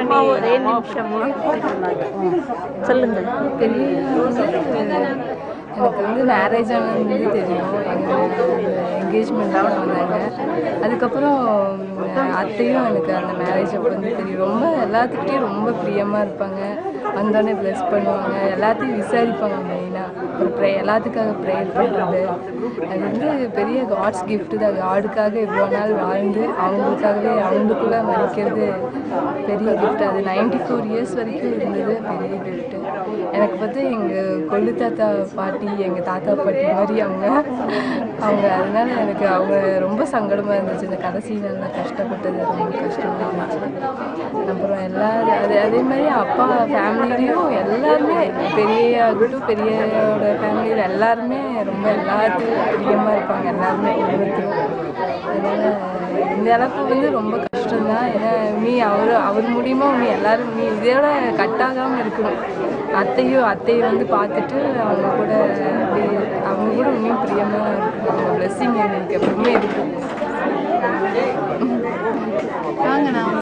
அம்மா ஒரே நிமிஷமா சொல்லுங்கள். பெரிய எனக்கு வந்து மேரேஜ் ஆனது தெரியும். எங்கள் என்கேஜ்மெண்ட்டாக வந்தாங்க. அதுக்கப்புறம் அத்தையும் எனக்கு அந்த மேரேஜ் அப்போ வந்து தெரியும். ரொம்ப எல்லாத்துக்கிட்டையும் ரொம்ப பிரியமாக இருப்பாங்க. வந்தோடனே ப்ளஸ் பண்ணுவாங்க, எல்லாத்தையும் விசாரிப்பாங்க. மெயினாக ஒரு எல்லாத்துக்காக ப்ரேயர் பண்ணுறது அது வந்து பெரிய காட்ஸ் கிஃப்ட்டு தான். காடுக்காக இவ்வளோ நாள் வாழ்ந்து அவங்களுக்காகவே அவங்களுக்குள்ளே மதிக்கிறது பெரிய கிஃப்ட். அது 94 இயர்ஸ் வரைக்கும் இருந்தது பெரிய கிஃப்ட்டு. எனக்கு பார்த்து எங்கள் கொள்ளு தாத்தா பாட்டி, எங்கள் தாத்தா பாட்டி மாதிரி அவங்க அதனால எனக்கு அவங்க ரொம்ப சங்கடமாக இருந்துச்சு. இந்த கடைசி நாளில் கஷ்டப்பட்டது ரொம்ப கஷ்டமாக இருந்துச்சு. அப்புறம் அதே மாதிரி அப்பா ஃபேமிலிலையும் எல்லாருமே பெரியாகட்டும் பெரியோட ஃபேமிலியில் எல்லாருமே ரொம்ப எல்லாத்துக்கும் பிரியமாக இருப்பாங்க. எல்லாருமே ஒவ்வொருத்தரும். அதனால் இந்த அளவுக்கு வந்து ரொம்ப கஷ்டம்தான். ஏன்னா அவர் மூலியமா எல்லாரும் இதோட கட்டாகாமல் இருக்கணும். அத்தையை வந்து பார்த்துட்டு அவங்க கூட இன்னும் பிரியமாக இருக்கணும். அவங்க பிளெஸ்ஸிங் எனக்கு எப்பவுமே இருக்கும். வாங்க நான்